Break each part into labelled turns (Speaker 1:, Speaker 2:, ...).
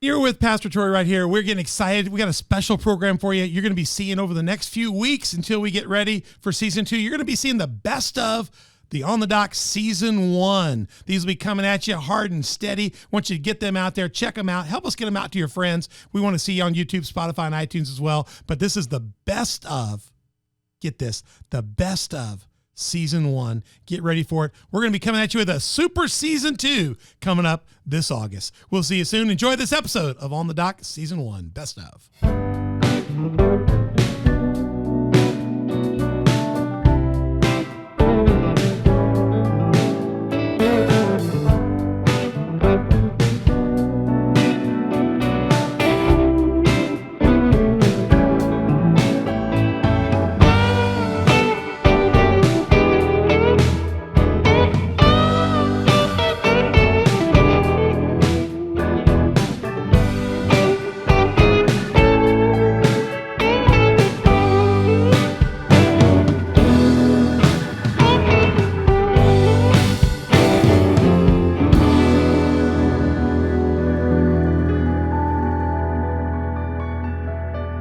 Speaker 1: You're with Pastor Troy right here. We're getting excited. We got a special program for you. You're going to be seeing over the next few weeks until we get ready for season 2. You're going to be seeing the best of the On the Dock season 1. These will be coming at you hard and steady. I want you to get them out there. Check them out. Help us get them out to your friends. We want to see you on YouTube, Spotify, and iTunes as well. But this is the best of, get this, the best of season 1. Get ready for it. We're going to be coming at you with a super season 2 coming up this August. We'll see you soon. Enjoy this episode of On the Dock season 1, best of.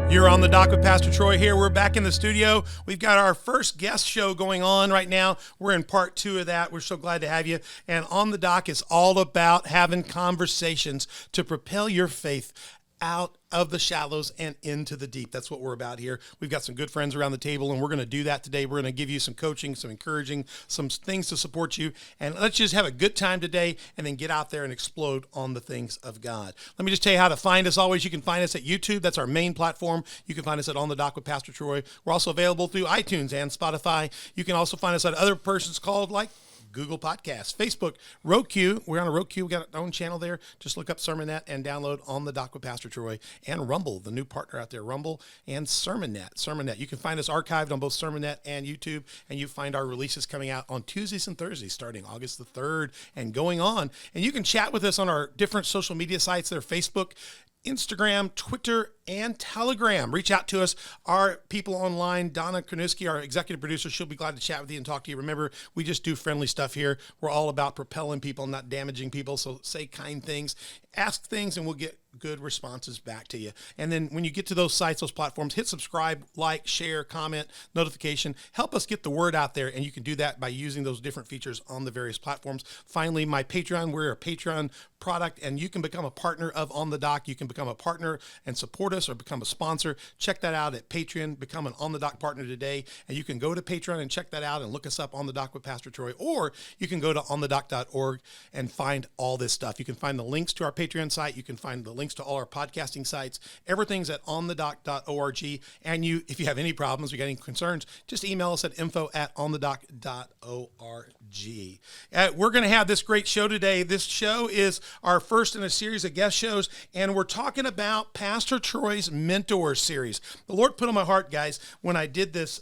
Speaker 1: You're on the Dock with Pastor Troy here. We're back in the studio. We've got our first guest show going on right now. We're in part 2 of that. We're so glad to have you. And On the Dock is all about having conversations to propel your faith out of the shallows and into the deep. That's what we're about here. We've got some good friends around the table, and we're going to do that today. We're going to give you some coaching, some encouraging, some things to support you, and let's just have a good time today and then get out there and explode on the things of God. Let me just tell you how to find us. Always, you can find us at YouTube. That's our main platform. You can find us at On the Dock with Pastor Troy. We're also available through iTunes and Spotify. You can also find us at other persons called like Google Podcasts, Facebook, Roku. We're on a Roku. We got our own channel there. Just look up Sermonette and download On the Dock with Pastor Troy, and Rumble, the new partner out there, Rumble and Sermonette. You can find us archived on both Sermonette and YouTube, and you find our releases coming out on Tuesdays and Thursdays starting August the 3rd and going on. And you can chat with us on our different social media sites. They're Facebook, Instagram, Twitter, and Telegram. Reach out to us. Our people online, Donna Kranuski, our executive producer, she'll be glad to chat with you and talk to you. Remember, we just do friendly stuff here. We're all about propelling people, not damaging people. So say kind things, ask things, and we'll get good responses back to you. And then when you get to those sites, those platforms, hit subscribe, like, share, comment, notification. Help us get the word out there, and you can do that by using those different features on the various platforms. Finally, my Patreon. We're a Patreon product, and you can become a partner of On the Dock. You can become a partner and support us or become a sponsor. Check that out at Patreon. Become an On the Dock partner today, and you can go to Patreon and check that out and look us up, On the Dock with Pastor Troy, or you can go to onthedock.org and find all this stuff. You can find the links to our Patreon site. You can find the links to all our podcasting sites. Everything's at onthedock.org. And if you have any problems, you got any concerns, just email us at info@onthedock.org. We're going to have this great show today. This show is our first in a series of guest shows, and we're talking about Pastor Troy's Mentor series. The Lord put on my heart, guys, when I did this.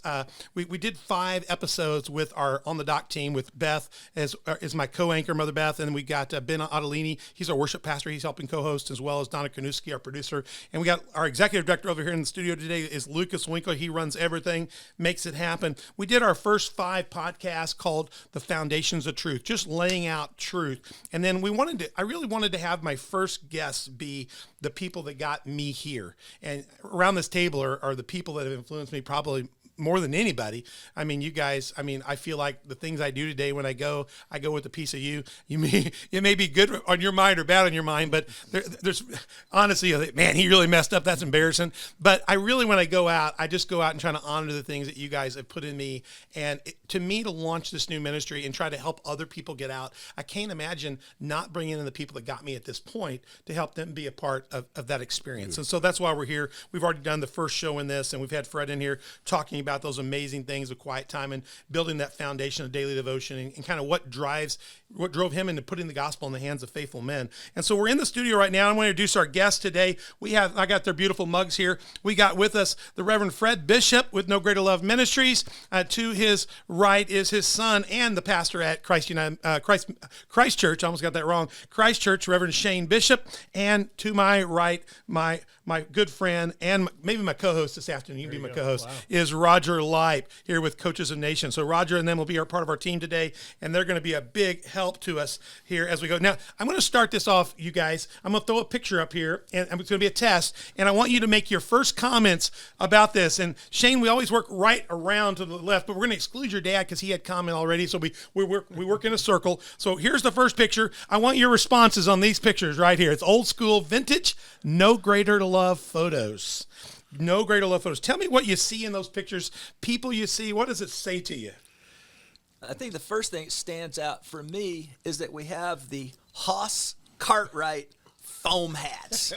Speaker 1: We did 5 episodes with our On the Dock team, with Beth as my co-anchor, Mother Beth, and we got Ben Ottolini. He's our worship pastor. He's helping co-host, as well as Donna Kranuski, our producer. And we got our executive director over here in the studio today is Lucas Winkler. He runs everything, makes it happen. We did our first 5 podcasts called The Foundations of Truth, just laying out truth. And then I really wanted to have my first guests be the people that got me here. And around this table are the people that have influenced me probably more than anybody. I mean, you guys, I feel like the things I do today when I go with a piece of you. It may be good on your mind or bad on your mind, but there's honestly, man, he really messed up. That's embarrassing. But I really, when I go out, I just go out and try to honor the things that you guys have put in me. And to me, to launch this new ministry and try to help other people get out, I can't imagine not bringing in the people that got me at this point to help them be a part of that experience. And so that's why we're here. We've already done the first show in this, and we've had Fred in here talking about those amazing things of quiet time and building that foundation of daily devotion, and kind of what drove him into putting the gospel in the hands of faithful men. And so we're in the studio right now. I want to introduce our guest today. I got their beautiful mugs here. We got with us the Reverend Fred Bishop with No Greater Love Ministries. To his right is his son and the pastor at Christ Church. I almost got that wrong. Christ Church, Reverend Shane Bishop. And to my right, my good friend and maybe my co-host this afternoon, you can be my co-host, is Roger Roger Lipe here with Coaches of Nations. So Roger and them will be part of our team today, and they're going to be a big help to us here as we go. Now, I'm going to start this off, you guys. I'm going to throw a picture up here, and it's going to be a test, and I want you to make your first comments about this. And Shane, we always work right around to the left, but we're going to exclude your dad because he had comment already, so we work in a circle. So here's the first picture. I want your responses on these pictures right here. It's old school, vintage, no greater to love photos. No greater love photos. Tell me what you see in those pictures, people you see. What does it say to you?
Speaker 2: I think the first thing that stands out for me is that we have the Haas Cartwright foam hats.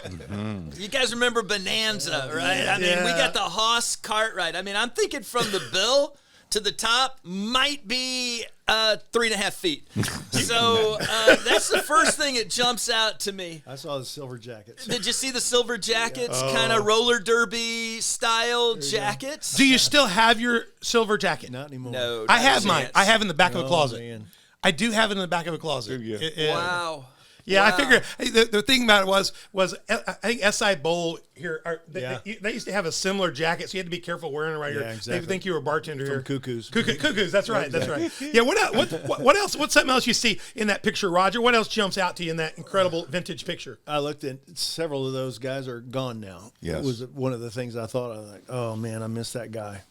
Speaker 2: You guys remember Bonanza, right? I mean, we got the Haas Cartwright. I mean, I'm thinking from the bill to the top might be 3.5 feet. So that's the first thing that jumps out to me.
Speaker 3: I saw the silver jackets.
Speaker 2: Did you see the silver jackets? Kind of roller derby style jackets.
Speaker 1: Do you still have your silver jacket?
Speaker 3: Not anymore.
Speaker 2: No.
Speaker 1: I have mine. I have it in the back of a closet.
Speaker 3: Man.
Speaker 1: I do have it in the back of a closet.
Speaker 2: Wow.
Speaker 1: Yeah,
Speaker 2: Wow.
Speaker 1: I figure the thing about it was I think SI Bowl here, they used to have a similar jacket, so you had to be careful wearing it right here.
Speaker 3: Exactly.
Speaker 1: They think you were a bartender here.
Speaker 3: Cuckoos.
Speaker 1: Cuckoos, that's right, that's right. Yeah, what else? What's something else you see in that picture, Roger? What else jumps out to you in that incredible vintage picture?
Speaker 3: I looked at several of those guys are gone now.
Speaker 4: Yes.
Speaker 3: It was one of the things I thought, I was like, oh, man, I miss that guy.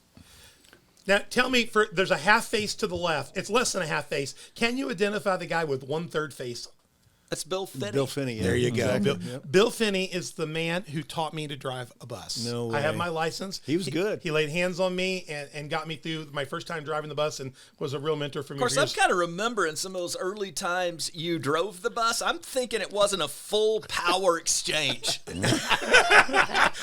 Speaker 1: Now, tell me, there's a half face to the left. It's less than a half face. Can you identify the guy with 1/3 face?
Speaker 2: That's Bill Finney.
Speaker 3: Bill Finney. Yeah.
Speaker 1: There you go.
Speaker 3: Exactly.
Speaker 1: Bill Finney is the man who taught me to drive a bus.
Speaker 3: No way.
Speaker 1: I have my license.
Speaker 3: He was good.
Speaker 1: He laid hands on me and got me through my first time driving the bus and was a real mentor for me.
Speaker 2: Of course, I'm kind of remembering some of those early times you drove the bus. I'm thinking it wasn't a full power exchange.
Speaker 1: that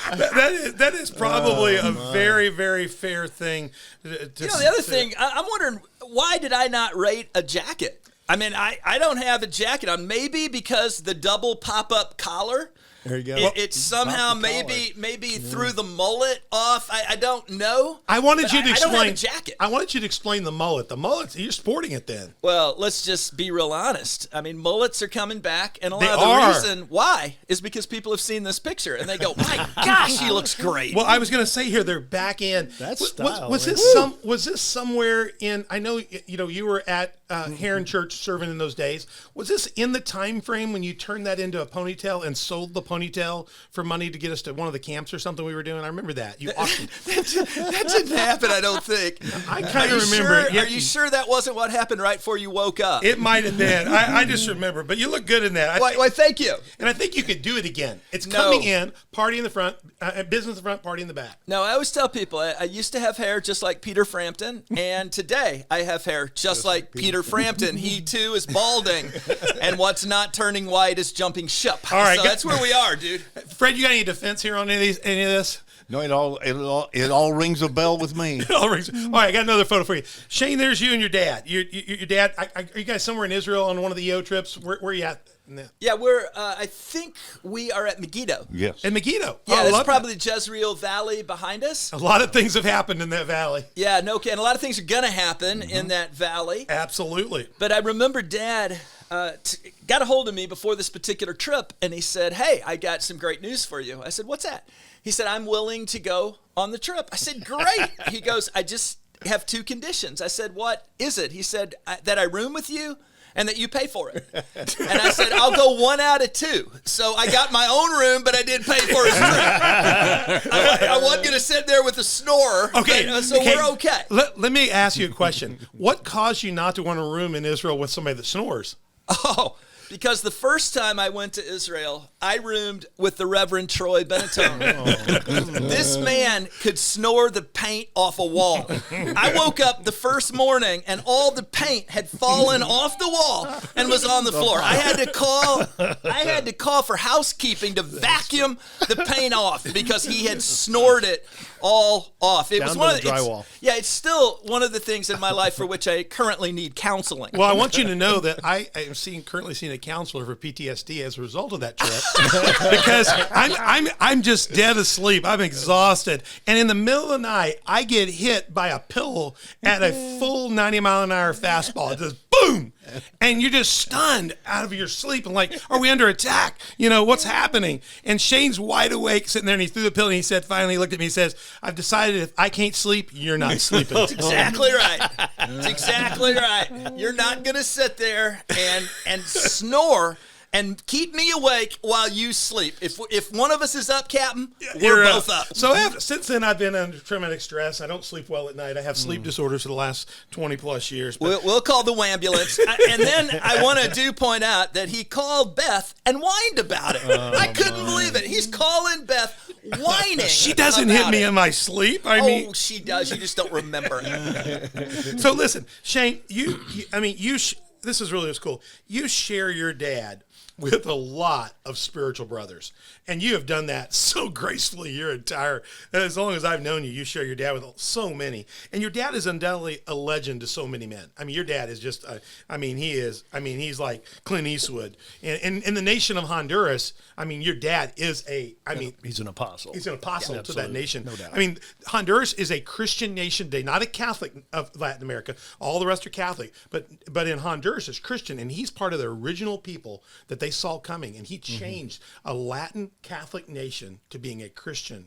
Speaker 1: is probably a very, very fair thing.
Speaker 2: The other thing, I'm wondering, why did I not rate a jacket? I mean, I don't have a jacket on. Maybe because the double pop-up collar.
Speaker 3: There you go.
Speaker 2: It somehow maybe threw the mullet off. I don't know.
Speaker 1: I wanted you to explain.
Speaker 2: I don't have a jacket.
Speaker 1: I wanted you to explain the mullet. The mullet, you're sporting it then.
Speaker 2: Well, let's just be real honest. I mean, mullets are coming back, and a lot of
Speaker 1: They
Speaker 2: the
Speaker 1: are.
Speaker 2: reason why is because people have seen this picture and they go, "My gosh, he looks great."
Speaker 1: Well, I was going to say here, they're back in.
Speaker 3: That's
Speaker 1: Was-
Speaker 3: style,
Speaker 1: Was
Speaker 3: man.
Speaker 1: this was this somewhere in? I know you were at Heron Church serving in those days. Was this in the time frame when you turned that into a ponytail and sold the ponytail for money to get us to one of the camps or something we were doing? I remember that. You auctioned.
Speaker 2: That didn't happen, I don't think.
Speaker 1: I kind of remember.
Speaker 2: Sure?
Speaker 1: it. Yeah,
Speaker 2: Are you sure that wasn't what happened right before you woke up?
Speaker 1: It might have been. I just remember. But you look good in that.
Speaker 2: Why, thank you.
Speaker 1: And I think you could do it again. It's
Speaker 2: No.
Speaker 1: coming in, party in the front, business in the front, party in the back.
Speaker 2: No, I always tell people I used to have hair just like Peter Frampton, and today I have hair just like Peter Frampton. He too is balding, and what's not turning white is jumping ship.
Speaker 1: All right,
Speaker 2: so that's where we are, dude.
Speaker 1: Fred, you got any defense here on any of this?
Speaker 4: No, it all rings a bell with me.
Speaker 1: All right, I got another photo for you. Shane, there's you and your dad. Your dad, are you guys somewhere in Israel on one of the EO trips? Where are you at?
Speaker 2: Yeah, we're. I think we are at Megiddo.
Speaker 4: Yes.
Speaker 1: In Megiddo.
Speaker 2: Yeah,
Speaker 1: I
Speaker 2: that's
Speaker 1: love
Speaker 2: probably the Jezreel Valley behind us.
Speaker 1: that. A lot of things have happened in that valley.
Speaker 2: Yeah, no kidding. A lot of things are gonna happen in that valley.
Speaker 1: Absolutely.
Speaker 2: But I remember Dad got a hold of me before this particular trip, and he said, "Hey, I got some great news for you." I said, "What's that?" He said, "I'm willing to go on the trip." I said, "Great." He goes, "I just have 2 conditions." I said, "What is it?" He said, "That I room with you and that you pay for it." And I said, "I'll go 1 out of 2. So I got my own room, but I did pay for his room. I wasn't going to sit there with a snorer.
Speaker 1: Okay.
Speaker 2: But, so we're okay.
Speaker 1: Let me ask you a question. What caused you not to want a room in Israel with somebody that snores?
Speaker 2: Oh, because the first time I went to Israel, I roomed with the Reverend Troy Benetton. This man could snore the paint off a wall. I woke up the first morning and all the paint had fallen off the wall and was on the floor. I had to call for housekeeping to vacuum the paint off because he had snored it all off. It
Speaker 3: Down
Speaker 2: was
Speaker 3: to
Speaker 2: one
Speaker 3: the
Speaker 2: of the
Speaker 3: drywall.
Speaker 2: it's still one of the things in my life for which I currently need counseling.
Speaker 1: Well, I want you to know that I am currently seeing a counselor for PTSD as a result of that trip. because I'm just dead asleep. I'm exhausted, and in the middle of the night, I get hit by a pillow at a full 90-mile-an-hour fastball. It just boom, and you're just stunned out of your sleep and like, are we under attack? What's happening? And Shane's wide awake, sitting there, and he threw the pillow, and he said, finally, he looked at me, and he says, I've decided if I can't sleep, you're not sleeping.
Speaker 2: That's exactly right. That's exactly right. You're not going to sit there and snore and keep me awake while you sleep. If one of us is up, Captain, we're both up.
Speaker 1: So since then, I've been under traumatic stress. I don't sleep well at night. I have sleep disorders for the last 20-plus years.
Speaker 2: We'll call the ambulance. And then I want to point out that he called Beth and whined about it. I couldn't believe it. He's calling Beth whining.
Speaker 1: She doesn't hit me in my sleep. I mean,
Speaker 2: she does. You just don't remember it.
Speaker 1: So listen, Shane, this is really cool. You share your dad with a lot of spiritual brothers. And you have done that so gracefully as long as I've known you, you share your dad with so many. And your dad is undoubtedly a legend to so many men. I mean, your dad is just, he's like Clint Eastwood. And in the nation of Honduras, your dad is
Speaker 3: he's an apostle.
Speaker 1: He's an apostle to that nation.
Speaker 3: No doubt.
Speaker 1: Honduras is a Christian nation today, not a Catholic of Latin America. All the rest are Catholic. But in Honduras, it's Christian. And he's part of the original people that they saw coming. And he changed a Latin Catholic nation to being a Christian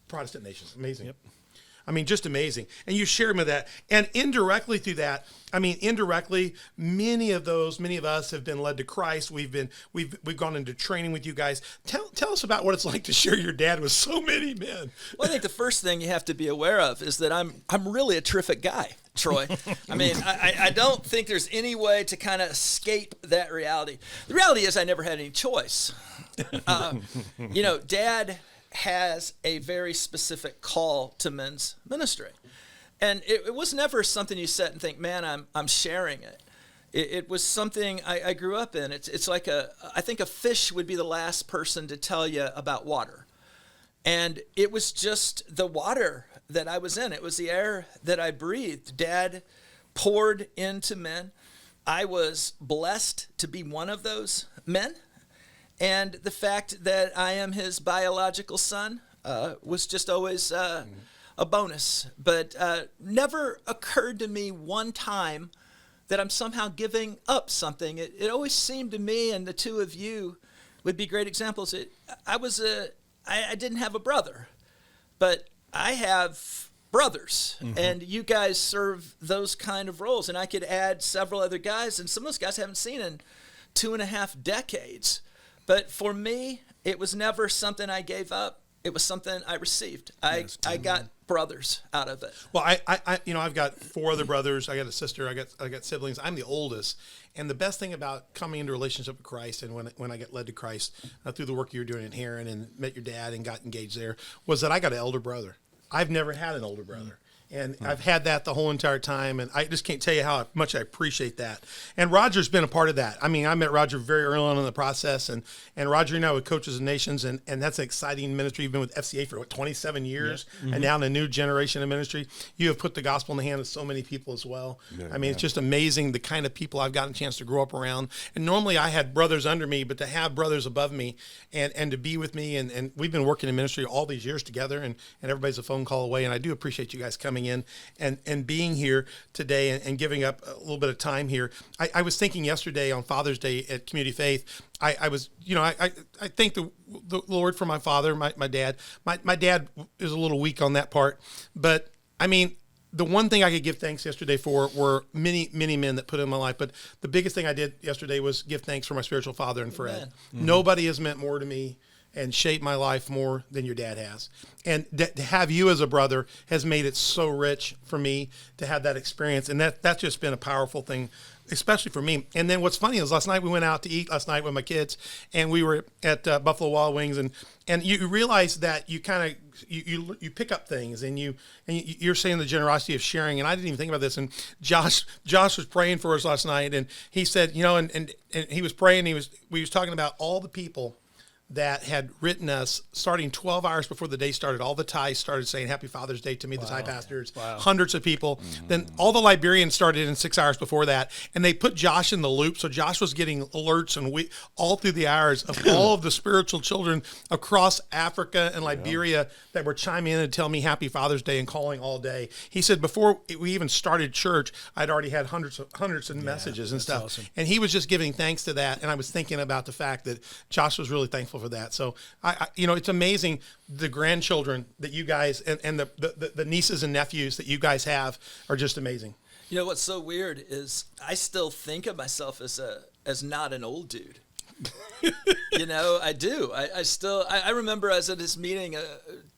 Speaker 1: Protestant nation. Amazing. Yep. Just amazing. And you share with that. And indirectly through that, many of us have been led to Christ. We've gone into training with you guys. Tell us about what it's like to share your dad with so many men.
Speaker 2: Well, I think the first thing you have to be aware of is that I'm really a terrific guy, Troy. I don't think there's any way to kind of escape that reality. The reality is I never had any choice. Dad has a very specific call to men's ministry. And it was never something you sit and think, man, I'm sharing it. It was something I grew up in. It's like I think a fish would be the last person to tell you about water. And it was just the water that I was in. It was the air that I breathed. Dad poured into men. I was blessed to be one of those men. And the fact that I am his biological son was just always a bonus. But never occurred to me one time that I'm somehow giving up something. It always seemed to me, and the two of you would be great examples. I didn't have a brother, but I have brothers, and you guys serve those kind of roles. And I could add several other guys, and some of those guys I haven't seen in 2.5 decades. But for me, it was never something I gave up. It was something I received. I got brothers out of it.
Speaker 1: Well, I've got 4 other brothers. I got a sister. I got siblings. I'm the oldest. And the best thing about coming into a relationship with Christ, and when I get led to Christ through the work you were doing in Heron and met your dad and got engaged there, was that I got an elder brother. I've never had an older brother. And I've had that the whole entire time, and I just can't tell you how much I appreciate that. And Roger's been a part of that. I met Roger very early on in the process, and Roger and I were coaches of nations, and that's an exciting ministry. You've been with FCA for 27 years, and now in a new generation of ministry. You have put the gospel in the hand of so many people as well. Yeah, it's just amazing the kind of people I've gotten a chance to grow up around. And normally I had brothers under me, but to have brothers above me and to be with me, and we've been working in ministry all these years together, and everybody's a phone call away, and I do appreciate you guys coming in and being here today and giving up a little bit of time here. I was thinking yesterday on Father's Day at Community Faith, I was, I thank the Lord for my father, my dad. My dad is a little weak on that part, but the one thing I could give thanks yesterday for were many, many men that put in my life. But the biggest thing I did yesterday was give thanks for my spiritual father and Fred. Nobody has meant more to me and shaped my life more than your dad has. And to have you as a brother has made it so rich for me to have that experience. And that's just been a powerful thing, especially for me. And then what's funny is last night we went out to eat with my kids, and we were at Buffalo Wild Wings, and you realize that you kind of you pick up things, and you're saying the generosity of sharing. And I didn't even think about this. And Josh was praying for us last night, and he said, and he was praying. We was talking about all the people that had written us starting 12 hours before the day started. All the Thais started saying Happy Father's Day to me, the Thai pastors, hundreds of people. Then all the Liberians started in 6 hours before that. And they put Josh in the loop. So Josh was getting alerts and we all through the hours of all of the spiritual children across Africa and Liberia that were chiming in and telling me Happy Father's Day and calling all day. He said before we even started church, I'd already had hundreds of messages and stuff.
Speaker 3: Awesome.
Speaker 1: And he was just giving thanks to that. And I was thinking about the fact that Josh was really thankful for that. So I it's amazing the grandchildren that you guys and the nieces and nephews that you guys have are just amazing.
Speaker 2: You know what's so weird is I still think of myself as not an old dude. You know, I do. I remember I was at this meeting a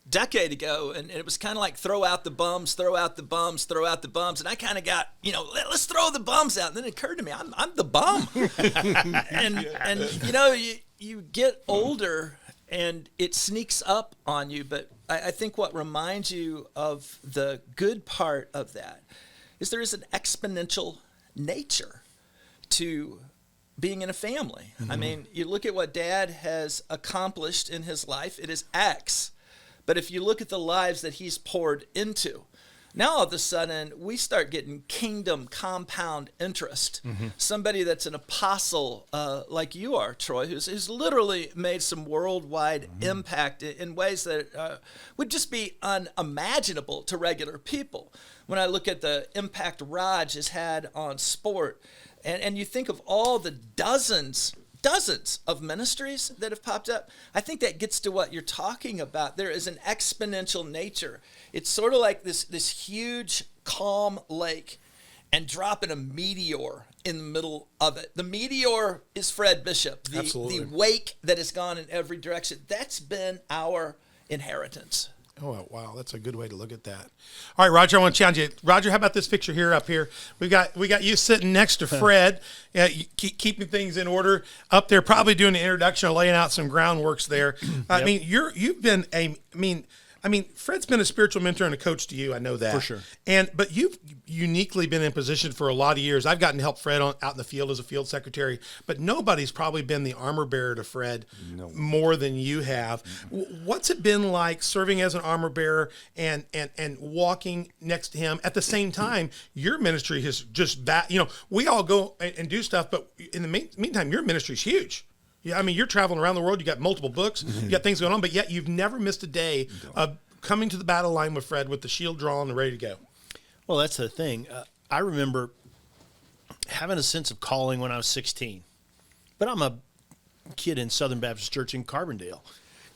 Speaker 2: decade ago, and it was kind of like throw out the bums, throw out the bums, throw out the bums, and I kind of got, let's throw the bums out. And then it occurred to me, I'm the bum, and you know, you get older and it sneaks up on you. But I think what reminds you of the good part of that is there is an exponential nature to being in a family. I mean, you look at what Dad has accomplished in his life, it is X. But if you look at the lives that he's poured into, now all of a sudden we start getting kingdom compound interest. Somebody that's an apostle like you are, Troy, who's literally made some worldwide impact in ways that would just be unimaginable to regular people. When I look at the impact Raj has had on sport, and you think of all the dozens of ministries that have popped up, I think that gets to what you're talking about. There is an exponential nature. It's sort of like this huge calm lake and dropping a meteor in the middle of it. The meteor is Fred Bishop. The wake that has gone in every direction. That's been our inheritance.
Speaker 1: Oh, wow. That's a good way to look at that. All right, Roger, I want to challenge you. Roger, how about this picture here up here? We got you sitting next to Fred, keeping things in order up there, probably doing the introduction or laying out some groundworks there. I mean, you've been Fred's been a spiritual mentor and a coach to you. I know that.
Speaker 3: For sure.
Speaker 1: But you've uniquely been in position for a lot of years. I've gotten to help Fred out in the field as a field secretary, but nobody's probably been the armor bearer to Fred more than you have. What's it been like serving as an armor bearer and walking next to him? At the same time, your ministry has just we all go and do stuff, but in the meantime, your ministry's huge. Yeah, I mean, you're traveling around the world. You got multiple books. You got things going on, but yet you've never missed a day of coming to the battle line with Fred with the shield drawn and ready to go.
Speaker 3: Well, that's the thing. I remember having a sense of calling when I was 16, but I'm a kid in Southern Baptist Church in Carbondale.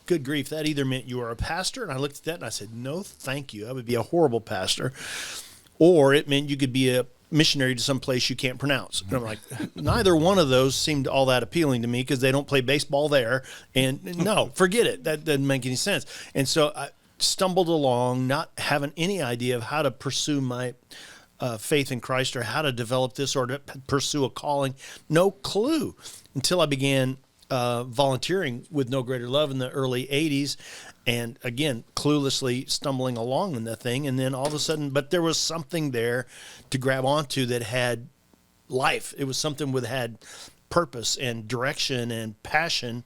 Speaker 3: Good grief, that either meant you were a pastor, and I looked at that and I said, no, thank you. I would be a horrible pastor. Or it meant you could be a missionary to some place you can't pronounce. And I'm like, neither one of those seemed all that appealing to me because they don't play baseball there. And no, forget it. That doesn't make any sense. And so I stumbled along, not having any idea of how to pursue my faith in Christ or how to develop this or to pursue a calling. No clue until I began volunteering with No Greater Love in the early 80s. And again, cluelessly stumbling along in the thing. And then all of a sudden, but there was something there to grab onto that had life. It was something that had purpose and direction and passion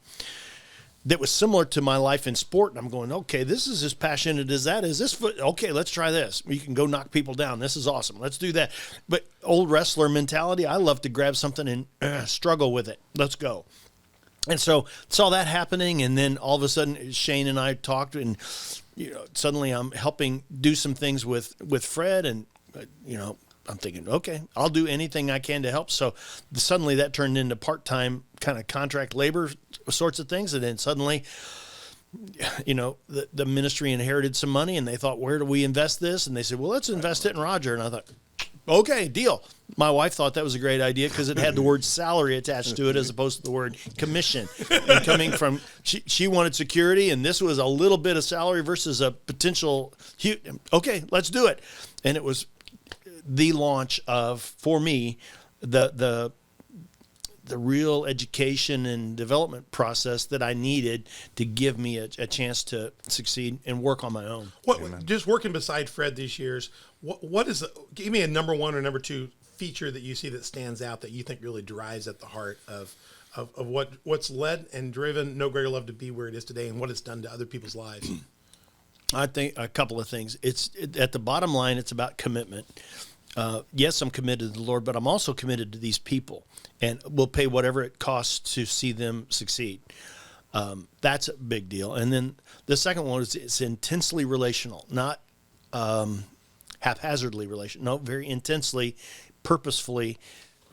Speaker 3: that was similar to my life in sport. And I'm going, okay, this is as passionate as that. Is this, okay, let's try this. You can go knock people down. This is awesome. Let's do that. But old wrestler mentality, I love to grab something and struggle with it. Let's go. And so saw that happening, and then all of a sudden Shane and I talked, and suddenly I'm helping do some things with Fred, and I'm thinking, okay, I'll do anything I can to help. So suddenly that turned into part-time kind of contract labor sorts of things, and then suddenly the ministry inherited some money, and they thought, where do we invest this? And they said, well, let's invest it in Roger. And I thought, okay, deal. My wife thought that was a great idea because it had the word salary attached to it as opposed to the word commission. And coming from, she wanted security, and this was a little bit of salary versus a potential, okay, let's do it. And it was the launch of, for me, the real education and development process that I needed to give me a chance to succeed and work on my own.
Speaker 1: Just working beside Fred these years, what is give me a number one or number two feature that you see that stands out that you think really drives at the heart of of what's led and driven No Greater Love to be where it is today and what it's done to other people's lives?
Speaker 3: I think a couple of things. At the bottom line, it's about commitment. Yes, I'm committed to the Lord, but I'm also committed to these people, and we'll pay whatever it costs to see them succeed. That's a big deal. And then the second one is it's intensely relational, not haphazardly relational. No, very intensely, purposefully,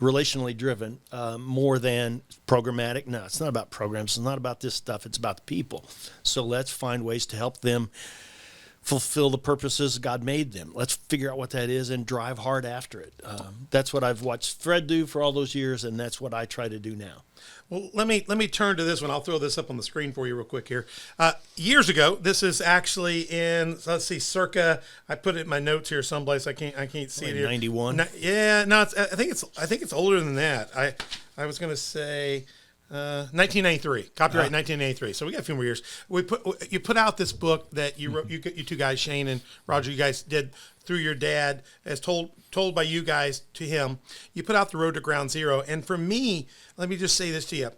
Speaker 3: relationally driven, more than programmatic. No, it's not about programs. It's not about this stuff. It's about the people. So let's find ways to help them fulfill the purposes God made them. Let's figure out what that is and drive hard after it. That's what I've watched Fred do for all those years, and that's what I try to do now.
Speaker 1: Well, let me turn to this one. I'll throw this up on the screen for you real quick here. Years ago, this is actually in, let's see, circa, I put it in my notes here someplace. I can't see it here.
Speaker 3: 91.
Speaker 1: I think it's older than that. I was going to say 1993, copyright 1993. So we got a few more years. You put out this book that you wrote. You two guys, Shane and Roger, you guys did through your dad, as told by you guys to him. You put out The Road to Ground Zero, and for me, let me just say this to you: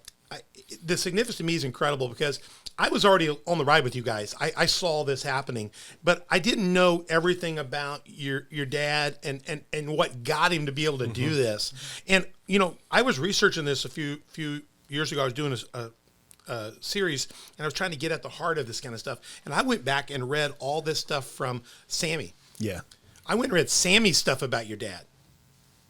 Speaker 1: the significance to me is incredible because I was already on the ride with you guys. I saw this happening, but I didn't know everything about your dad and what got him to be able to do this. And I was researching this a few years ago. I was doing a series, and I was trying to get at the heart of this kind of stuff. And I went back and read all this stuff from Sammy.
Speaker 3: Yeah.
Speaker 1: I went and read Sammy's stuff about your dad.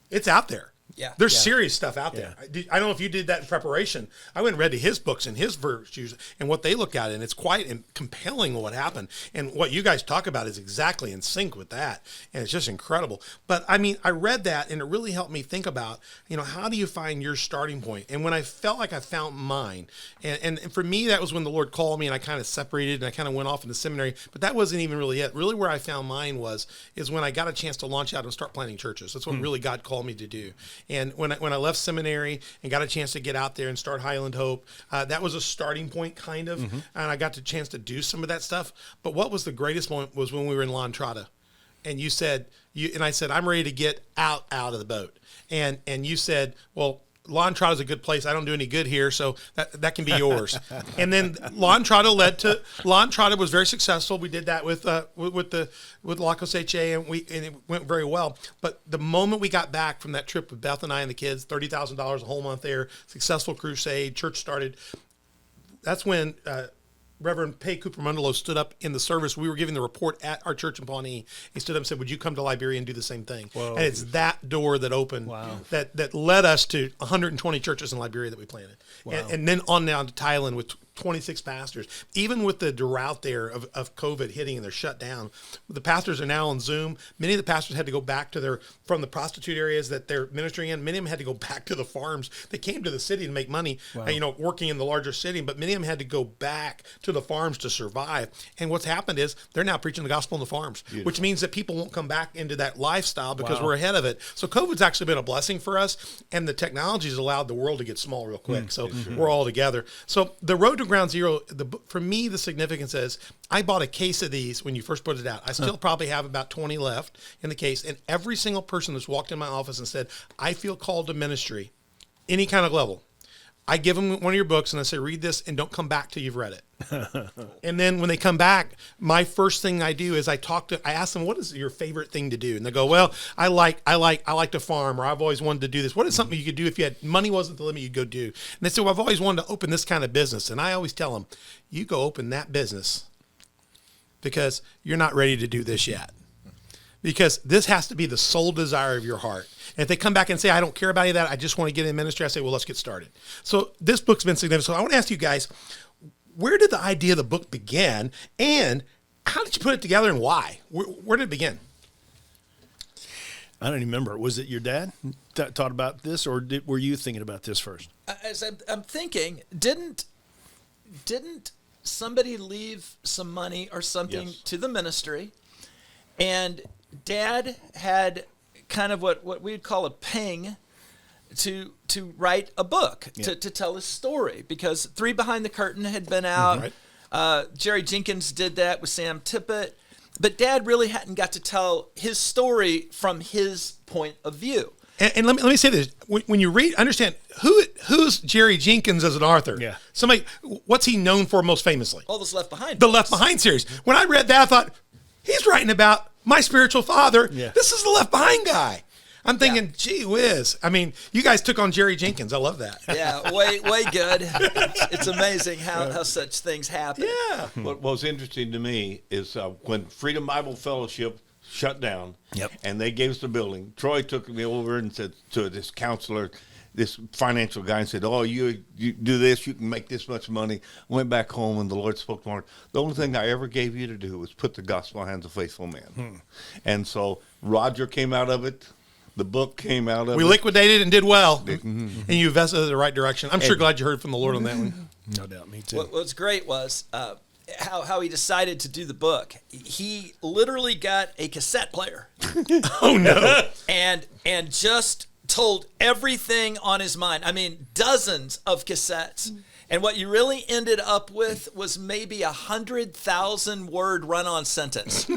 Speaker 1: It's out there.
Speaker 2: Yeah.
Speaker 1: There's serious stuff out there. I don't know if you did that in preparation. I went and read his books and his virtues and what they look at, and it's quite compelling what happened. And what you guys talk about is exactly in sync with that, and it's just incredible. But, I mean, I read that, and it really helped me think about, how do you find your starting point? And when I felt like I found mine, and for me, that was when the Lord called me, and I kind of separated, and I kind of went off into seminary, but that wasn't even really it. Really where I found mine is when I got a chance to launch out and start planting churches. That's what really God called me to do. And when I left seminary and got a chance to get out there and start Highland Hope, that was a starting point, kind of, and I got the chance to do some of that stuff. But what was the greatest moment was when we were in La Entrada, and you said, and I said, I'm ready to get out of the boat, and you said, well, La Entrada is a good place. I don't do any good here, so that can be yours. And then La Entrada was very successful. We did that with La Cosecha, and it went very well. But the moment we got back from that trip with Beth and I and the kids, $30,000 a whole month there, successful crusade, church started. That's when Reverend Pay Cooper Mundelo stood up in the service. We were giving the report at our church in Pawnee. He stood up and said, would you come to Liberia and do the same thing? Whoa. And it's that door that opened that led us to 120 churches in Liberia that we planted. Wow. And then on down to Thailand with 26 pastors. Even with the drought there of COVID hitting and they're shut down, the pastors are now on Zoom. Many of the pastors had to go back to from the prostitute areas that they're ministering in. Many of them had to go back to the farms. They came to the city to make money, working in the larger city, but many of them had to go back to the farms to survive. And what's happened is they're now preaching the gospel on the farms, which means that people won't come back into that lifestyle because we're ahead of it. So COVID's actually been a blessing for us, and the technology has allowed the world to get small real quick. So we're all together. So the Road to Ground Zero, for me, the significance is I bought a case of these when you first put it out. I still probably have about 20 left in the case, and every single person that's walked in my office and said, I feel called to ministry, any kind of level, I give them one of your books and I say, read this and don't come back till you've read it. And then when they come back, my first thing I do is I ask them, what is your favorite thing to do? And they go, well, I like to farm, or I've always wanted to do this. What is something you could do if you had money wasn't the limit you'd go do? And they say, well, I've always wanted to open this kind of business. And I always tell them, you go open that business because you're not ready to do this yet. Because this has to be the sole desire of your heart. And if they come back and say, I don't care about any of that, I just want to get in ministry, I say, well, let's get started. So this book's been significant. So I want to ask you guys, where did the idea of the book begin? And how did you put it together and why? Where did it begin?
Speaker 3: I don't even remember. Was it your dad taught about this, or were you thinking about this first?
Speaker 2: As I'm thinking, didn't somebody leave some money or something to the ministry? And Dad had kind of what we'd call a ping to write a book, to tell his story, because Three Behind the Curtain had been out. Jerry Jenkins did that with Sam Tippett. But Dad really hadn't got to tell his story from his point of view.
Speaker 1: And let me say this: when you read, understand who's Jerry Jenkins as an author.
Speaker 3: Yeah.
Speaker 1: Somebody, what's he known for most famously?
Speaker 2: All those Left Behind.
Speaker 1: The Left Behind series. When I read that, I thought he's writing about my spiritual father.
Speaker 3: Yeah.
Speaker 1: This is the Left Behind guy. I'm thinking, gee whiz. I mean, you guys took on Jerry Jenkins. I love that.
Speaker 2: Yeah, way good. It's amazing how such things happen.
Speaker 1: Yeah.
Speaker 4: What was interesting to me is when Freedom Bible Fellowship shut down,
Speaker 3: Yep.
Speaker 4: and they gave us the building, Troy took me over and said to this counselor, this financial guy, and said, "Oh, you do this, you can make this much money." Went back home, and the Lord spoke to me. The only thing I ever gave you to do was put the gospel in the hands of faithful men. And so Roger came out of it. The book came out of it.
Speaker 1: We liquidated and did well. And you invested in the right direction. I'm sure glad you heard from the Lord on that one.
Speaker 3: No doubt, me too.
Speaker 2: What's great was how he decided to do the book. He literally got a cassette player
Speaker 1: Oh, no.
Speaker 2: and just told everything on his mind. I mean, dozens of cassettes. And what you really ended up with was maybe 100,000 word run-on sentence.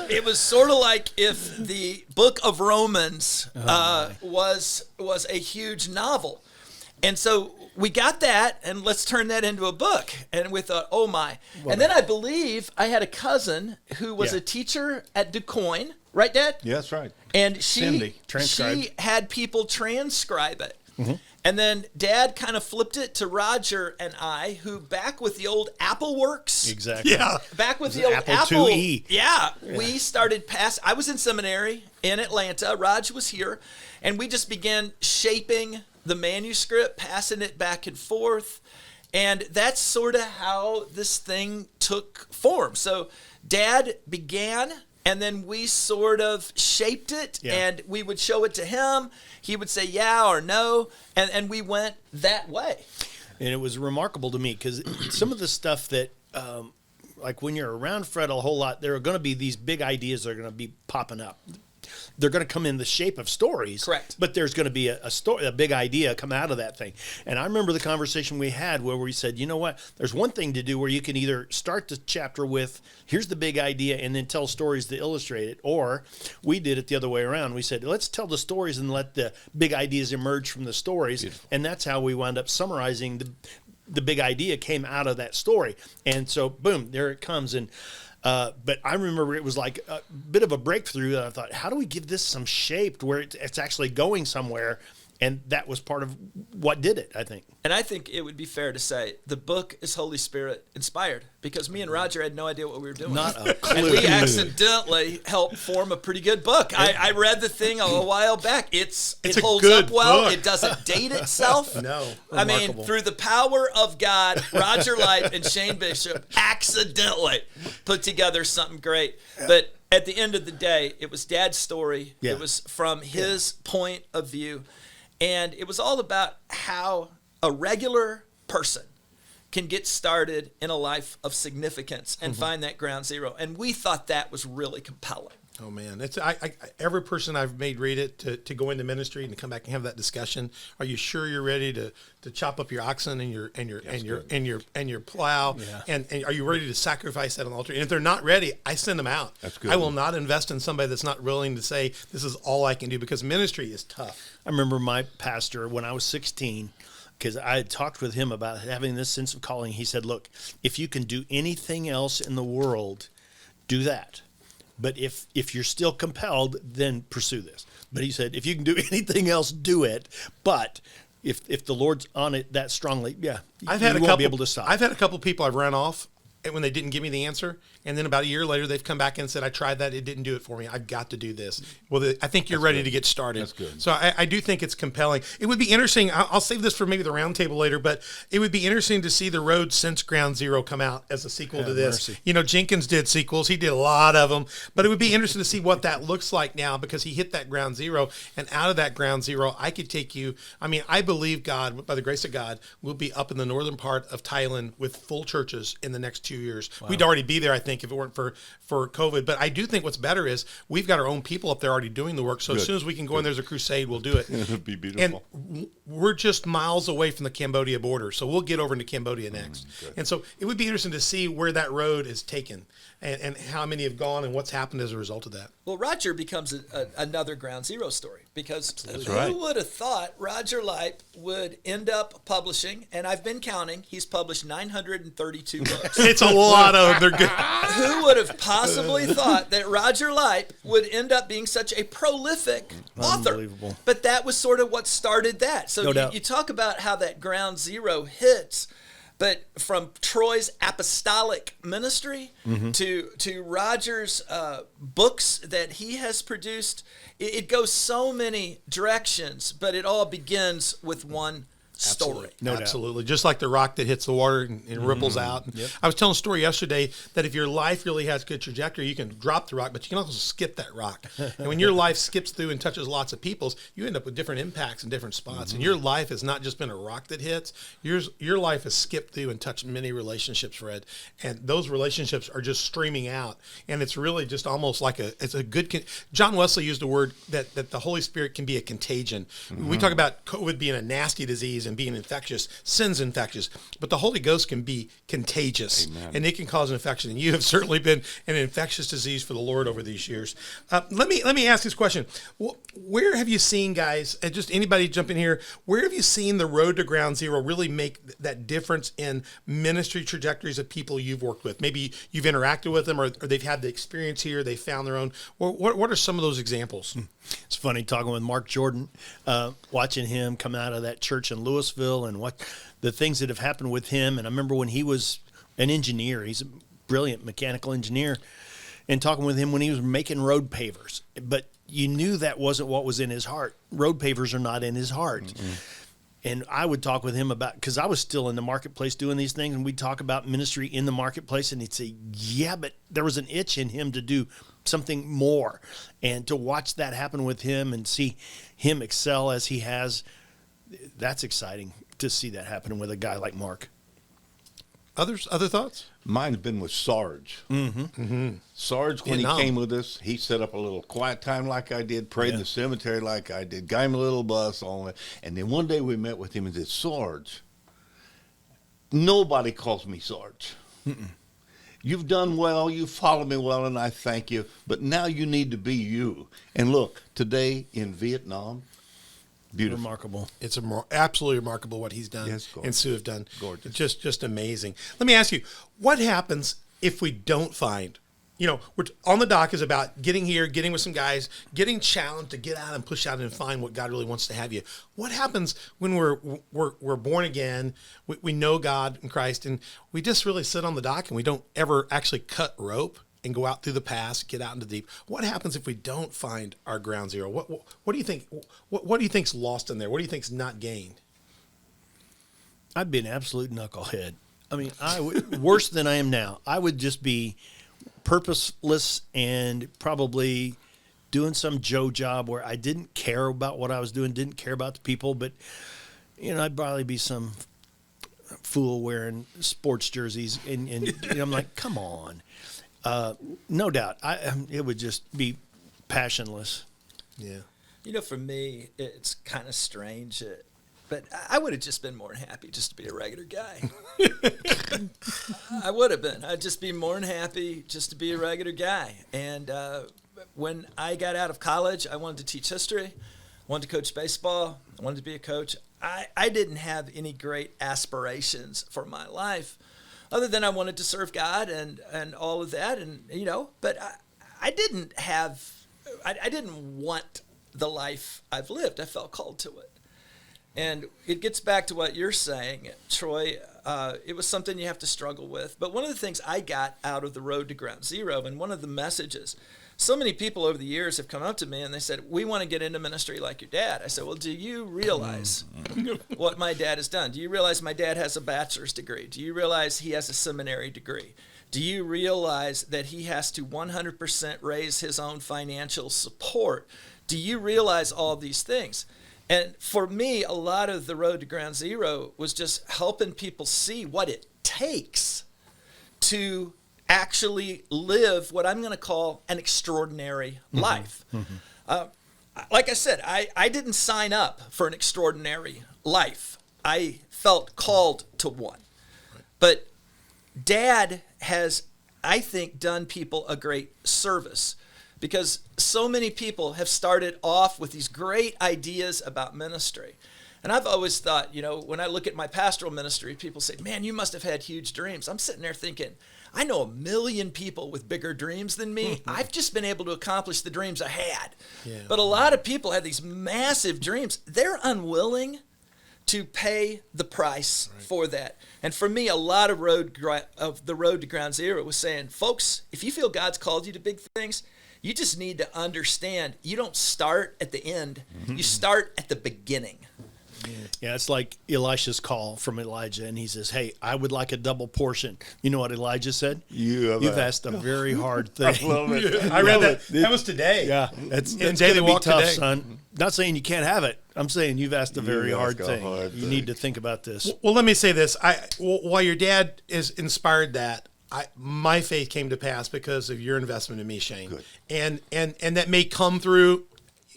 Speaker 2: It was sort of like if the book of Romans was a huge novel. And so we got that, and let's turn that into a book. And we thought, oh my. And then I believe I had a cousin who was a teacher at DuQuoin. Right, Dad?
Speaker 4: Yeah, that's right.
Speaker 2: And
Speaker 3: Cindy,
Speaker 2: she
Speaker 3: transcribed.
Speaker 2: had people transcribe it. And then Dad kind of flipped it to Roger and I, who back with the old Apple Works.
Speaker 3: Exactly.
Speaker 1: Yeah.
Speaker 2: Back with the
Speaker 3: was
Speaker 2: old
Speaker 3: Apple
Speaker 2: Apple.
Speaker 3: IIe.
Speaker 2: Yeah. We started I was in seminary in Atlanta. Raj was here. And we just began shaping the manuscript, passing it back and forth. And that's sort of how this thing took form. So Dad began, and then we sort of shaped it, and we would show it to him. He would say yeah or no, and we went that way.
Speaker 3: And it was remarkable to me because some of the stuff that, like when you're around Fred a whole lot, there are going to be these big ideas that are going to be popping up. They're going to come in the shape of stories.
Speaker 2: Correct.
Speaker 3: But there's going to be a story, a big idea come out of that thing. And I remember the conversation we had where we said, you know what, there's one thing to do where you can either start the chapter with, here's the big idea, and then tell stories to illustrate it. Or we did it the other way around. We said, let's tell the stories and let the big ideas emerge from the stories. Beautiful. And that's how we wound up summarizing the big idea came out of that story. And so, boom, there it comes. And but I remember it was like a bit of a breakthrough that I thought, how do we give this some shape to where it's actually going somewhere? And that was part of what did it, I think.
Speaker 2: And I think it would be fair to say the book is Holy Spirit inspired, because me and Roger had no idea what we were doing.
Speaker 3: Not a clue.
Speaker 2: And we accidentally helped form a pretty good book. I read the thing a while back. It
Speaker 1: a
Speaker 2: holds
Speaker 1: good
Speaker 2: up well.
Speaker 1: book.
Speaker 2: It doesn't date itself.
Speaker 1: No.
Speaker 2: I mean,
Speaker 3: Remarkable.
Speaker 2: through the power of God, Roger Lipe and Shane Bishop accidentally put together something great. But at the end of the day, it was Dad's story.
Speaker 3: Yeah.
Speaker 2: It was from his point of view. And it was all about how a regular person can get started in a life of significance and find that ground zero. And we thought that was really compelling.
Speaker 1: Oh man, it's every person I've made read it to go into ministry and to come back and have that discussion. Are you sure you're ready to chop up your oxen and your plow?
Speaker 3: Yeah.
Speaker 1: And are you ready to sacrifice that on the altar? And if they're not ready, I send them out.
Speaker 4: That's good.
Speaker 1: I will not invest in somebody that's not willing to say this is all I can do, because ministry is tough.
Speaker 3: I remember my pastor when I was 16, because I had talked with him about having this sense of calling. He said, look, if you can do anything else in the world, do that. But if you're still compelled, then pursue this. But he said, if you can do anything else, do it. But if the Lord's on it that strongly, you won't be able to stop.
Speaker 1: I've had a couple people I've run off when they didn't give me the answer, and then about a year later they've come back and said, I tried that, it didn't do it for me, I've got to do this. Well, I think you're ready to get started.
Speaker 4: That's good.
Speaker 1: So I do think it's compelling. It would be interesting, I'll save this for maybe the roundtable later, but it would be interesting to see The Road Since Ground Zero come out as a sequel to this.
Speaker 3: Mercy.
Speaker 1: You know, Jenkins did sequels, he did a lot of them, but it would be interesting to see what that looks like now, because he hit that ground zero, and out of that ground zero, I could take you, I believe God, by the grace of God, will be up in the northern part of Thailand with full churches in the next 2 years. We'd already be there, I think, if it weren't for COVID. But I do think what's better is we've got our own people up there already doing the work. So as soon as we can go in, there's a crusade, we'll do it.
Speaker 4: It'll be beautiful.
Speaker 1: And we're just miles away from the Cambodia border, so we'll get over into Cambodia next. And so it would be interesting to see where that road is taken and how many have gone and what's happened as a result of that.
Speaker 2: Well, Roger becomes another Ground Zero story, because who
Speaker 4: right.
Speaker 2: would have thought Roger Lipe would end up publishing, and I've been counting, he's published 932 books.
Speaker 1: It's a lot of them. They're good.
Speaker 2: Who would have possibly thought that Roger Lipe would end up being such a prolific author?
Speaker 3: Unbelievable.
Speaker 2: But that was sort of what started that. So
Speaker 3: No doubt.
Speaker 2: you talk about how that Ground Zero hits, but from Troy's apostolic ministry to Roger's books that he has produced, it goes so many directions, but it all begins with one story.
Speaker 3: No doubt.
Speaker 1: Absolutely. Just like the rock that hits the water and ripples out. I was telling a story yesterday that if your life really has good trajectory, you can drop the rock, but you can also skip that rock. And when your life skips through and touches lots of people's, you end up with different impacts in different spots. And your life has not just been a rock that hits. Your life has skipped through and touched many relationships, Fred. And those relationships are just streaming out. And it's really just almost like it's a good, John Wesley used a word that the Holy Spirit can be a contagion. We talk about COVID being a nasty disease and being infectious. Sin's infectious, but the Holy Ghost can be contagious.
Speaker 4: Amen.
Speaker 1: And it can cause an infection. And you have certainly been an infectious disease for the Lord over these years. Let me ask this question. Where have you seen, guys, and just anybody jump in here, where have you seen the road to Ground Zero really make that difference in ministry trajectories of people you've worked with? Maybe you've interacted with them, or they've had the experience here, they found their own. What are some of those examples?
Speaker 3: It's funny talking with Mark Jordan, watching him come out of that church in Louisville and what the things that have happened with him. And I remember when he was an engineer, he's a brilliant mechanical engineer, and talking with him when he was making road pavers. But you knew that wasn't what was in his heart. Road pavers are not in his heart. Mm-hmm. And I would talk with him about, because I was still in the marketplace doing these things, and we'd talk about ministry in the marketplace, and he'd say, yeah, but there was an itch in him to do something more. And to watch that happen with him and see him excel as he has, that's exciting to see that happening with a guy like Mark.
Speaker 1: Other thoughts?
Speaker 4: Mine's been with Sarge. Sarge, when he came with us, he set up a little quiet time like I did, prayed in the cemetery like I did, got him a little bus on it. And then one day we met with him and said, Sarge, nobody calls me Sarge. You've done well, you followed me well, and I thank you. But now you need to be you. And look, today in Vietnam, beautiful.
Speaker 3: Remarkable.
Speaker 1: It's absolutely remarkable what he's done,
Speaker 4: Yes, gorgeous.
Speaker 1: and Sue have done.
Speaker 4: Gorgeous.
Speaker 1: Just amazing. Let me ask you, what happens if we don't find, we're on the dock is about getting here, getting with some guys, getting challenged to get out and push out and find what God really wants to have you. What happens when we're born again, we know God and Christ, and we just really sit on the dock and we don't ever actually cut rope and go out through the past, get out into the deep? What happens if we don't find our Ground Zero? What do you think? What do you think's lost in there? What do you think's not gained?
Speaker 3: I'd be an absolute knucklehead. I mean, worse than I am now. I would just be purposeless and probably doing some Joe job where I didn't care about what I was doing, didn't care about the people, but I'd probably be some fool wearing sports jerseys, and I'm like, come on. No doubt. It would just be passionless.
Speaker 1: Yeah.
Speaker 2: For me, it's kind of strange, but I would have just been more than happy just to be a regular guy. I would have been. I'd just be more than happy just to be a regular guy. And when I got out of college, I wanted to teach history. I wanted to coach baseball. I wanted to be a coach. I didn't have any great aspirations for my life, other than I wanted to serve God and all of that, but I didn't want the life I've lived. I felt called to it. And it gets back to what you're saying, Troy. It was something you have to struggle with. But one of the things I got out of the road to Ground Zero, and one of the messages, so many people over the years have come up to me and they said, we want to get into ministry like your dad. I said, well, do you realize what my dad has done? Do you realize my dad has a bachelor's degree? Do you realize he has a seminary degree? Do you realize that he has to 100% raise his own financial support? Do you realize all these things? And for me, a lot of the road to Ground Zero was just helping people see what it takes to actually live what I'm going to call an extraordinary life. Like I said, I didn't sign up for an extraordinary life. I felt called to one. But Dad has, I think, done people a great service, because so many people have started off with these great ideas about ministry. And I've always thought, when I look at my pastoral ministry, people say, man, you must have had huge dreams. I'm sitting there thinking, I know 1 million people with bigger dreams than me. I've just been able to accomplish the dreams I had. Yeah. But a lot of people have these massive dreams. They're unwilling to pay the price for that. And for me, a lot of the road to Ground Zero was saying, folks, if you feel God's called you to big things, you just need to understand you don't start at the end. You start at the beginning.
Speaker 3: Yeah, it's like Elisha's call from Elijah, and he says, hey, I would like a double portion. You know what Elijah said? You've asked a very hard thing.
Speaker 4: I love it.
Speaker 1: I read that. That was today.
Speaker 3: Yeah, it's going
Speaker 1: Daily
Speaker 3: to be
Speaker 1: Walk
Speaker 3: tough,
Speaker 1: today.
Speaker 3: son. Not saying you can't have it. I'm saying you've asked a very hard thing. You need to think about this.
Speaker 1: Well, let me say this. While your dad is inspired that, my faith came to pass because of your investment in me, Shane.
Speaker 4: Good.
Speaker 1: And that may come through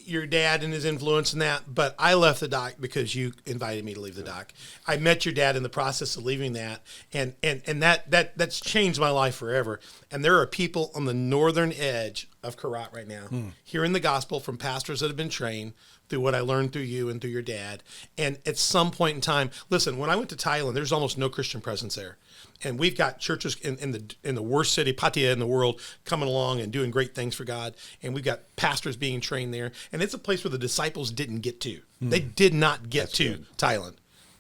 Speaker 1: your dad and his influence in that, but I left the doc because you invited me to leave the doc. I met your dad in the process of leaving that, and that's changed my life forever. And there are people on the northern edge of Karat right now hearing the gospel from pastors that have been trained through what I learned through you and through your dad. And at some point in time, listen, when I went to Thailand, there's almost no Christian presence there. And we've got churches in the worst city, Pattaya, in the world, coming along and doing great things for God. And we've got pastors being trained there. And it's a place where the disciples didn't get to. They did not get Thailand.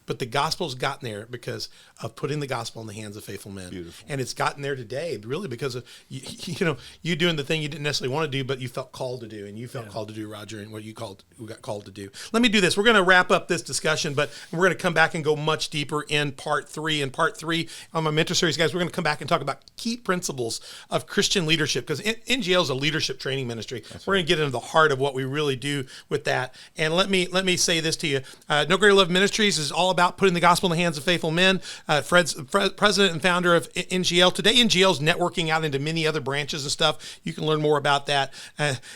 Speaker 1: But the gospel's gotten there because of putting the gospel in the hands of faithful men.
Speaker 4: Beautiful.
Speaker 1: And it's gotten there today, really, because of you doing the thing you didn't necessarily want to do, but you felt called to do, and you felt called to do, Roger, and what you got called to do. Let me do this. We're going to wrap up this discussion, but we're going to come back and go much deeper in part 3. In part 3 on my mentor series, guys, we're going to come back and talk about key principles of Christian leadership, because NGL is a leadership training ministry. We're going to get into the heart of what we really do with that. And let me say this to you: No Greater Love Ministries is all about putting the gospel in the hands of faithful men. Fred's president and founder of NGL. Today, NGL is networking out into many other branches and stuff. You can learn more about that.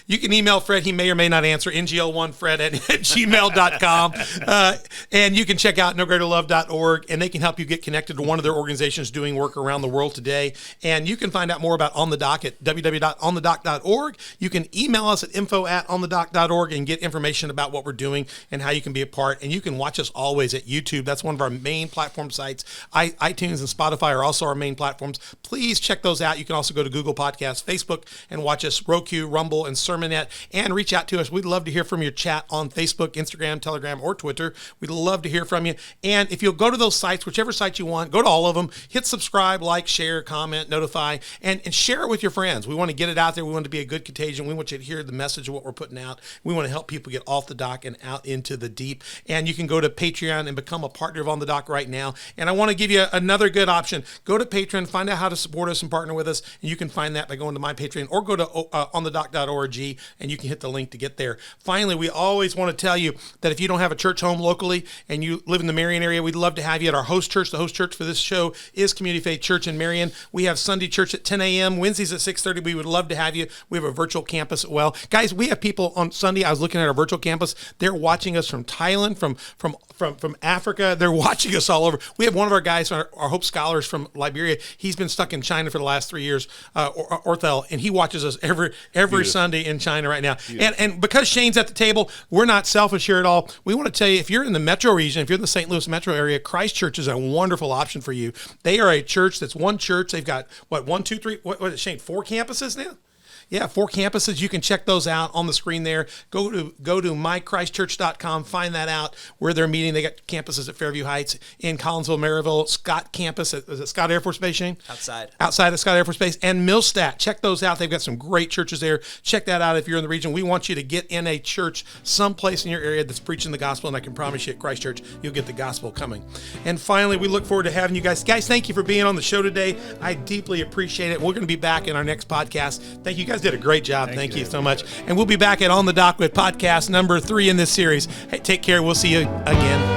Speaker 1: You can email Fred. He may or may not answer. ngl1fred@gmail.com. And you can check out nogreaterlove.org, and they can help you get connected to one of their organizations doing work around the world today. And you can find out more about On the Dock at www.onthedock.org. You can email us at info@onthedock.org and get information about what we're doing and how you can be a part. And you can watch us always at YouTube. That's one of our main platform sites. iTunes and Spotify are also our main platforms. Please check those out. You can also go to Google Podcasts, Facebook, and watch us, Roku, Rumble, and Sermonette, and reach out to us. We'd love to hear from your chat on Facebook, Instagram, Telegram, or Twitter. We'd love to hear from you. And if you'll go to those sites, whichever site you want, go to all of them, hit subscribe, like, share, comment, notify, and share it with your friends. We want to get it out there. We want it to be a good contagion. We want you to hear the message of what we're putting out. We want to help people get off the dock and out into the deep. And you can go to Patreon and become a partner of On the Dock right now. And I want to give you another good option. Go to Patreon, find out how to support us and partner with us. And you can find that by going to my Patreon, or go to onthedock.org, and you can hit the link to get there. Finally, we always want to tell you that if you don't have a church home locally and you live in the Marion area, we'd love to have you at our host church. The host church for this show is Community Faith Church in Marion. We have Sunday church at 10 a.m., Wednesdays at 6:30. We would love to have you. We have a virtual campus as well. Guys, we have people on Sunday. I was looking at our virtual campus. They're watching us from Thailand, from Africa. They're watching us all over. We have one of our guys, our Hope Scholars from Liberia. He's been stuck in China for the last 3 years, Orthel, and he watches us every Sunday in China right now. And because Shane's at the table, we're not selfish here at all. We want to tell you, if you're in the metro region, if you're in the St. Louis metro area, Christ Church is a wonderful option for you. They are a church that's one church. They've got, what is it, Shane, 4 campuses now? Yeah, 4 campuses. You can check those out on the screen there. Go to mychristchurch.com. Find that out where they're meeting. They got campuses at Fairview Heights, in Collinsville, Maryville, Scott campus. Is it Scott Air Force Base, Shane? Outside of Scott Air Force Base, and Millstat. Check those out. They've got some great churches there. Check that out if you're in the region. We want you to get in a church someplace in your area that's preaching the gospel, and I can promise you at Christ Church, you'll get the gospel coming. And finally, we look forward to having you guys. Guys, thank you for being on the show today. I deeply appreciate it. We're going to be back in our next podcast. Thank you guys. Did a great job. Thank you so much. And we'll be back at On the Dock with podcast number 3 in this series. Hey, take care. We'll see you again